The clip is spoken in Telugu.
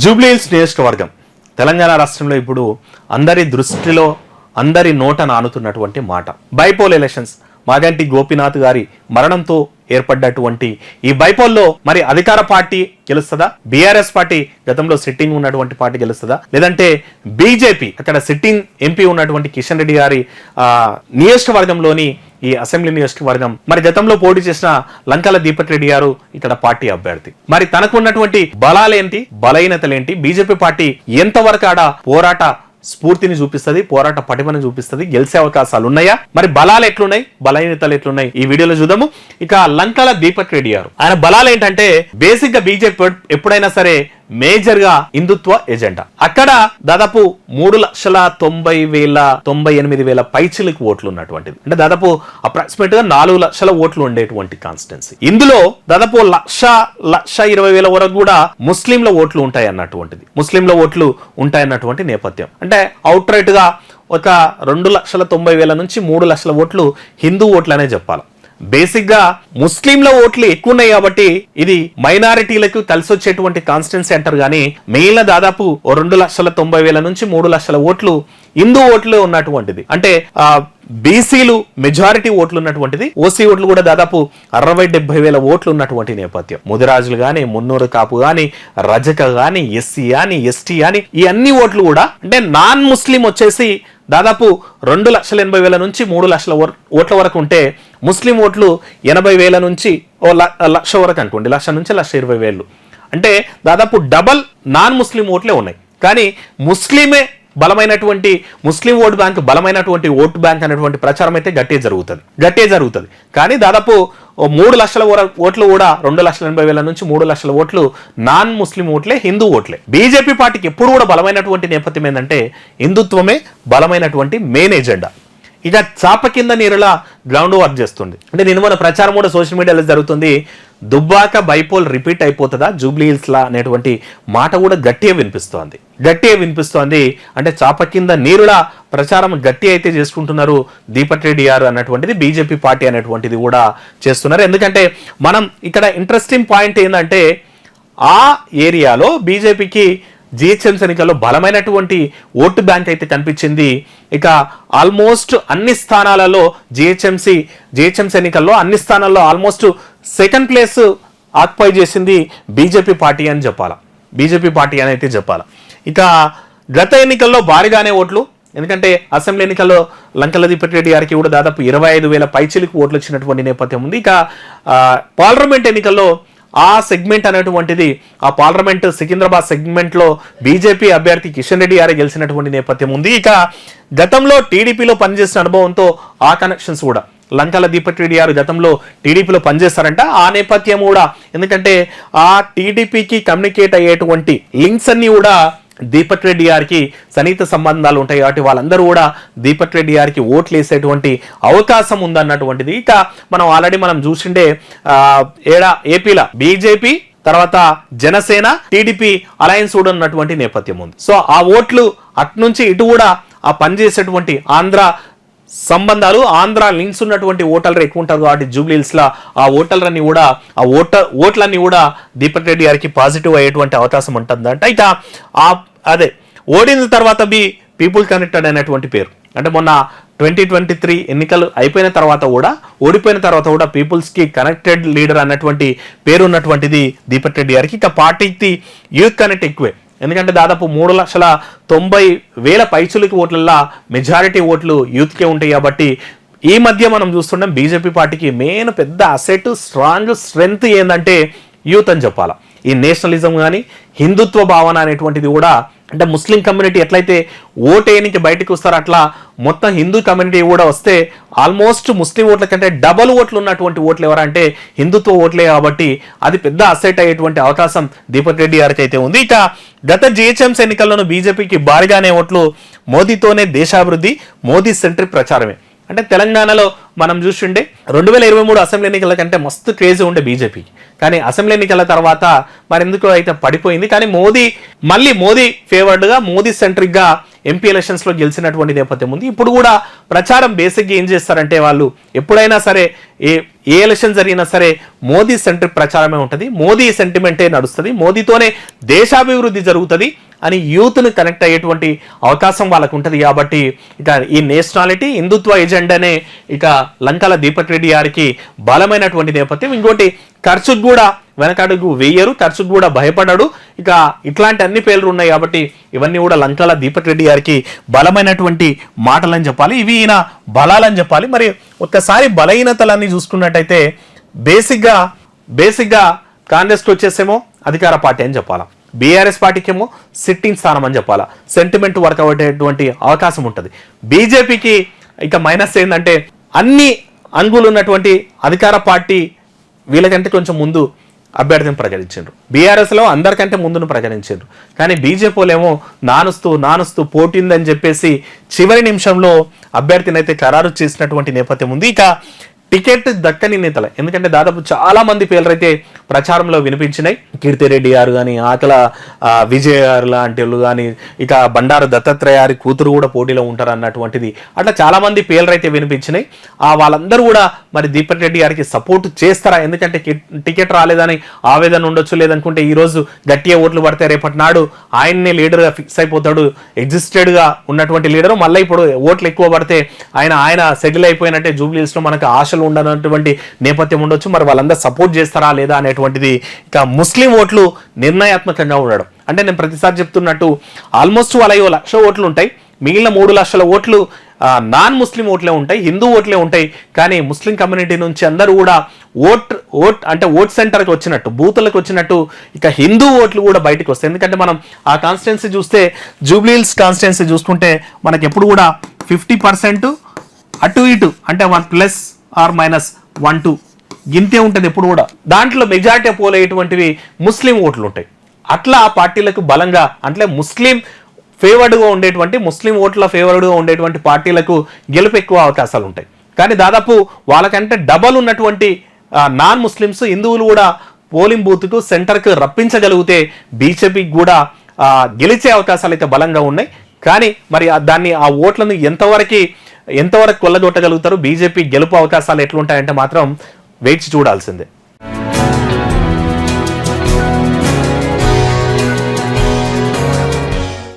జూబ్లీహిల్స్ నియోజకవర్గం తెలంగాణ రాష్ట్రంలో ఇప్పుడు అందరి దృష్టిలో అందరి నోట నానుతున్నటువంటి మాట బైపోల్ ఎలక్షన్స్. మాగంటి గోపీనాథ్ గారి మరణంతో ఏర్పడ్డటువంటి ఈ బైపోల్లో మరి అధికార పార్టీ గెలుస్తుందా, బీఆర్ఎస్ పార్టీ గతంలో సిట్టింగ్ ఉన్నటువంటి పార్టీ గెలుస్తుందా, లేదంటే బీజేపీ అక్కడ సిట్టింగ్ ఎంపీ ఉన్నటువంటి కిషన్ రెడ్డి గారి నియోజకవర్గంలోని ఈ అసెంబ్లీ నియోజకవర్గం మరి గతంలో పోటీ చేసిన లంకల దీపక్ రెడ్డి గారు ఇక్కడ పార్టీ అభ్యర్థి. మరి తనకు ఉన్నటువంటి బలాలేంటి, బలహీనతలేంటి, బీజేపీ పార్టీ ఎంతవరకు ఆడ పోరాట స్ఫూర్తిని చూపిస్తుంది, పోరాట పటిమను చూపిస్తుంది, గెలిచే అవకాశాలు ఉన్నాయా, మరి బలాలు ఎట్లున్నాయి, బలహీనతలు ఎట్లున్నాయి ఈ వీడియోలో చూద్దాము. ఇక లంకల దీపక్ రెడ్డి గారు ఆయన బలాలు ఏంటంటే బేసిక్ గా బీజేపీ ఎప్పుడైనా సరే మేజర్ గా హిందుత్వ ఎజెండా. అక్కడ దాదాపు 3,90,000 పైచిలకు ఓట్లు ఉన్నటువంటిది, అంటే దాదాపు అప్రాక్సిమేట్ గా 4 లక్షల ఓట్లు ఉండేటువంటి కాన్స్టిట్యున్సీ. ఇందులో దాదాపు 1,20,000 వరకు కూడా ముస్లింల ఓట్లు ఉంటాయి అన్నటువంటిది, ముస్లింల ఓట్లు ఉంటాయన్నటువంటి నేపథ్యం. అంటే అవుట్ రైట్ గా ఒక 2,90,000 నుంచి 3 లక్షల ఓట్లు హిందూ ఓట్లనే చెప్పాలి. బేసిక్ గా ముస్లింల ఓట్లు ఎక్కువ ఉన్నాయి కాబట్టి ఇది మైనారిటీలకు కలిసి వచ్చేటువంటి కాన్స్టిట్యున్సీ అంటారు. కానీ మిగిలిన దాదాపు 2,90,000 నుంచి 3 లక్షల ఓట్లు హిందూ ఓట్లు ఉన్నటువంటిది. అంటే బీసీలు మెజారిటీ ఓట్లు ఉన్నటువంటిది, ఓసీ ఓట్లు కూడా దాదాపు 60,000-70,000 ఓట్లు ఉన్నటువంటి నేపథ్యం. ముదిరాజులు గాని, మున్నూరు కాపు గాని, రజక గాని, ఎస్సీ గాని, ఎస్టీ గాని ఈ అన్ని ఓట్లు కూడా అంటే నాన్ ముస్లిం వచ్చేసి దాదాపు 2,80,000 నుంచి 3 లక్షల ఓట్ల వరకు ఉంటే ముస్లిం ఓట్లు 80,000 నుంచి 1,00,000 వరకు అనుకోండి, 1,00,000 నుంచి 1,20,000. అంటే దాదాపు డబల్ నాన్ ముస్లిం ఓట్లే ఉన్నాయి. కానీ ముస్లిమే బలమైనటువంటి ముస్లిం ఓటు బ్యాంక్, బలమైనటువంటి ఓటు బ్యాంక్ అనేటువంటి ప్రచారం అయితే గట్టిగా జరుగుతుంది. కానీ దాదాపు 3 లక్షల ఓట్లు కూడా 2,80,000 నుంచి 3 లక్షల ఓట్లు నాన్ ముస్లిం ఓట్లే, హిందూ ఓట్లే. బీజేపీ పార్టీకి ఎప్పుడు కూడా బలమైనటువంటి నేపథ్యం ఏంటంటే హిందుత్వమే బలమైనటువంటి మెయిన్ ఎజెండా. ఇక చాప కింద నీరులా గ్రౌండ్ వర్క్ చేస్తుంది. అంటే నేను మన ప్రచారం కూడా సోషల్ మీడియాలో జరుగుతుంది. దుబ్బాక బైపోల్ రిపీట్ అయిపోతుందా జూబ్లీహిల్స్ లా అనేటువంటి మాట కూడా గట్టిగా వినిపిస్తోంది. అంటే చాప కింద నీరులా ప్రచారం గట్టి అయితే చేసుకుంటున్నారు దీపక్ రెడ్డి గారు అన్నటువంటిది, బీజేపీ పార్టీ అనేటువంటిది కూడా చేస్తున్నారు. ఎందుకంటే మనం ఇక్కడ ఇంట్రెస్టింగ్ పాయింట్ ఏంటంటే ఆ ఏరియాలో బీజేపీకి జిహెచ్ఎంసీ ఎన్నికల్లో బలమైనటువంటి ఓటు బ్యాంక్ అయితే కనిపించింది. ఇక ఆల్మోస్ట్ అన్ని స్థానాలలో జిహెచ్ఎంసీ ఎన్నికల్లో అన్ని స్థానాల్లో ఆల్మోస్ట్ సెకండ్ ప్లేస్ ఆక్యుపై చేసింది బీజేపీ పార్టీ అని అయితే చెప్పాలా. ఇక గత ఎన్నికల్లో భారీగానే ఓట్లు, ఎందుకంటే అసెంబ్లీ ఎన్నికల్లో లంకల దీపక్ రెడ్డి గారికి కూడా దాదాపు 25,000 పైచిలకు ఓట్లు వచ్చినటువంటి నేపథ్యం ఉంది. ఇక పార్లమెంట్ ఎన్నికల్లో ఆ సెగ్మెంట్ అనేటువంటిది, ఆ పార్లమెంట్ సికింద్రాబాద్ సెగ్మెంట్ లో బీజేపీ అభ్యర్థి కిషన్ రెడ్డి గారే గెలిచినటువంటి నేపథ్యం ఉంది. ఇక గతంలో టీడీపీలో పనిచేసిన అనుభవంతో ఆ కనెక్షన్స్ కూడా లంకల దీపక్ రెడ్డి గారు గతంలో టీడీపీలో పనిచేస్తారంట. ఆ నేపథ్యం కూడా, ఎందుకంటే ఆ టీడీపీకి కమ్యూనికేట్ అయ్యేటువంటి లింక్స్ అన్ని కూడా దీపక్ రెడ్డి గారికి సన్నిహిత సంబంధాలు ఉంటాయి కాబట్టి వాళ్ళందరూ కూడా దీపక్ రెడ్డి గారికి ఓట్లు వేసేటువంటి అవకాశం ఉందన్నటువంటిది. ఇక మనం చూసిండే ఏపీలో బీజేపీ తర్వాత జనసేన టీడీపీ అలయన్స్ కూడా ఉన్నటువంటి నేపథ్యం ఉంది. సో ఆ ఓట్లు అటు నుంచి ఇటు కూడా ఆ పనిచేసేటువంటి ఆంధ్ర సంబంధాలు, ఆంధ్ర లింక్స్ ఉన్నటువంటి ఓటర్లు ఎక్కువ ఉంటారు కాబట్టి జూబ్లీహిల్స్ లా ఆ ఓటర్లన్నీ కూడా ఓట్లన్నీ కూడా దీపక్ రెడ్డి గారికి పాజిటివ్ అయ్యేటువంటి అవకాశం ఉంటుందంట. ఇక అదే ఓడిన తర్వాత పీపుల్ కనెక్టెడ్ అనేటువంటి పేరు, అంటే మొన్న 2023 ఎన్నికలు అయిపోయిన తర్వాత కూడా, ఓడిపోయిన తర్వాత కూడా పీపుల్స్ కి కనెక్టెడ్ లీడర్ అన్నటువంటి పేరు ఉన్నటువంటిది దీపక్ రెడ్డి గారికి. ఇక పార్టీకి యూత్ కనెక్ట్ ఎక్కువే, ఎందుకంటే దాదాపు 3,90,000 పైచులకి ఓట్లల్లో మెజారిటీ ఓట్లు యూత్కే ఉంటాయి కాబట్టి ఈ మధ్య మనం చూస్తున్నాం బీజేపీ పార్టీకి మెయిన్ పెద్ద అసెట్, స్ట్రెంగ్త్ ఏంటంటే యూత్ అని చెప్పాలా. ఈ నేషనలిజం కానీ హిందుత్వ భావన అనేటువంటిది కూడా, అంటే ముస్లిం కమ్యూనిటీ ఎట్లయితే ఓటేనికి బయటకు వస్తారో అట్లా మొత్తం హిందూ కమ్యూనిటీ కూడా వస్తే ఆల్మోస్ట్ ముస్లిం ఓట్ల కంటే డబల్ ఓట్లు ఉన్నటువంటి ఓట్లు ఎవరంటే హిందుత్వ ఓట్లే కాబట్టి అది పెద్ద అసెట్ అయ్యేటువంటి అవకాశం దీపక్ రెడ్డి గారికి అయితే ఉంది. ఇక గత జిహెచ్ఎంసీ ఎన్నికల్లోనూ బీజేపీకి భారీగానే ఓట్లు, మోదీతోనే దేశాభివృద్ధి, మోదీ సెంట్రిక్ ప్రచారమే. అంటే తెలంగాణలో మనం చూస్తుండే 2023 అసెంబ్లీ ఎన్నికల కంటే మస్తు క్రేజీ ఉండే బీజేపీకి, కానీ అసెంబ్లీ ఎన్నికల తర్వాత మరెందుకు అయితే పడిపోయింది. కానీ మోదీ ఫేవర్డ్ గా, మోదీ సెంట్రిక్ గా ఎంపీ ఎలక్షన్స్లో గెలిచినటువంటి నేపథ్యం ఉంది. ఇప్పుడు కూడా ప్రచారం బేసిక్గా ఏం చేస్తారంటే వాళ్ళు ఎప్పుడైనా సరే ఏ ఎలక్షన్ జరిగినా సరే మోదీ సెంట్రిక్ ప్రచారమే ఉంటుంది, మోదీ సెంటిమెంటే నడుస్తుంది, మోదీతోనే దేశాభివృద్ధి జరుగుతుంది అని యూత్ను కనెక్ట్ అయ్యేటువంటి అవకాశం వాళ్ళకు ఉంటుంది. కాబట్టి ఇక ఈ నేషనాలిటీ హిందుత్వ ఎజెండానే ఇక లంకల దీపక్ రెడ్డి గారికి బలమైనటువంటి నేపథ్యం. ఇంకోటి ఖర్చుకు కూడా వెనకడుగు వేయరు, ఖర్చుకు కూడా భయపడడు. ఇక ఇట్లాంటి అన్ని పేర్లు ఉన్నాయి కాబట్టి ఇవన్నీ కూడా లంకల దీపక్ రెడ్డి గారికి బలమైనటువంటి మాటలని చెప్పాలి, ఇవి ఈయన బలాలని చెప్పాలి. మరి ఒక్కసారి బలహీనతలన్నీ చూసుకున్నట్టయితే బేసిక్గా కాంగ్రెస్కి వచ్చేసేమో అధికార పార్టీ అని చెప్పాలా, బీఆర్ఎస్ పార్టీకి ఏమో సిట్టింగ్ స్థానం అని చెప్పాలా, సెంటిమెంట్ వర్క్ అయ్యేటువంటి అవకాశం ఉంటుంది. బీజేపీకి ఇక మైనస్ ఏంటంటే అన్ని అంగులు ఉన్నటువంటి అధికార పార్టీ వీళ్ళకంటే కొంచెం ముందు అభ్యర్థిని ప్రకటించారు, బీఆర్ఎస్లో అందరికంటే ముందును ప్రకటించారు. కానీ బీజేపీ వాళ్ళేమో నానుస్తూ పోటీందని చెప్పేసి చివరి నిమిషంలో అభ్యర్థిని అయితే ఖరారు చేసినటువంటి నేపథ్యం ఉంది. ఇక టికెట్ దక్కని నేతలు, ఎందుకంటే దాదాపు చాలా మంది పేర్లు అయితే ప్రచారంలో వినిపించినాయి. కీర్తిరెడ్డి గారు కానీ, ఆకల విజయ్ గారు లాంటి వాళ్ళు కానీ, ఇక బండారు దత్తాత్రేయ గారి కూతురు కూడా పోటీలో ఉంటారు అన్నటువంటిది, అట్లా చాలా మంది పేర్లు అయితే వినిపించినాయి. వాళ్ళందరూ కూడా మరి దీపక్ రెడ్డి గారికి సపోర్ట్ చేస్తారా? ఎందుకంటే టికెట్ రాలేదని ఆవేదన ఉండొచ్చు, లేదనుకుంటే ఈరోజు గట్టిగా ఓట్లు పడితే రేపటి నాడు ఆయన్నే లీడర్గా ఫిక్స్ అయిపోతాడు, ఎగ్జిస్టెడ్గా ఉన్నటువంటి లీడరు. మళ్ళీ ఇప్పుడు ఓట్లు ఎక్కువ పడితే ఆయన సెటిల్ అయిపోయినట్టే జూబ్లీహిల్స్లో మనకు ఆశలు ఉండనటువంటి నేపథ్యం ఉండొచ్చు. మరి వాళ్ళందరూ సపోర్ట్ చేస్తారా లేదా అనేటువంటిది. ఇక ముస్లిం ఓట్లు నిర్ణయాత్మకంగా ఉండడం అంటే నేను ప్రతిసారి చెప్తున్నట్టు ఆల్మోస్ట్ వాళ్ళ 1,00,000 ఓట్లు ఉంటాయి, మిగిలిన 3 లక్షల ఓట్లు నాన్ ముస్లిం ఓట్లే ఉంటాయి, హిందూ ఓట్లే ఉంటాయి. కానీ ముస్లిం కమ్యూనిటీ నుంచి అందరూ కూడా ఓట్ సెంటర్కి వచ్చినట్టు, బూతులకు వచ్చినట్టు ఇక హిందూ ఓట్లు కూడా బయటకు వస్తాయి. ఎందుకంటే మనం ఆ కాన్స్టిట్యున్సీ చూస్తే జూబ్లీహిల్స్ కాన్స్టిట్యున్సీ చూసుకుంటే మనకి ఎప్పుడు కూడా 50% అటు ఇటు అంటే 1 ± 1 2 గింతే ఉంటుంది ఎప్పుడు కూడా. దాంట్లో మెజారిటీ పోలేటువంటివి ముస్లిం ఓట్లు ఉంటాయి. అట్లా ఆ పార్టీలకు బలంగా అంటే ముస్లిం ఫేవర్డ్గా ఉండేటువంటి, ముస్లిం ఓట్ల ఫేవర్డ్గా ఉండేటువంటి పార్టీలకు గెలుపు ఎక్కువ అవకాశాలు ఉంటాయి. కానీ దాదాపు వాళ్ళకంటే డబల్ ఉన్నటువంటి నాన్ ముస్లిమ్స్ హిందువులు కూడా పోలింగ్ బూత్కు సెంటర్కు రప్పించగలిగితే బీజేపీకి కూడా గెలిచే అవకాశాలు అయితే బలంగా ఉన్నాయి. కానీ మరి ఆ ఓట్లను ఎంతవరకు కొల్లగొట్టగలుగుతారు, బీజేపీ గెలుపు అవకాశాలు ఎట్లుంటాయంటే మాత్రం వేచి చూడాల్సిందే.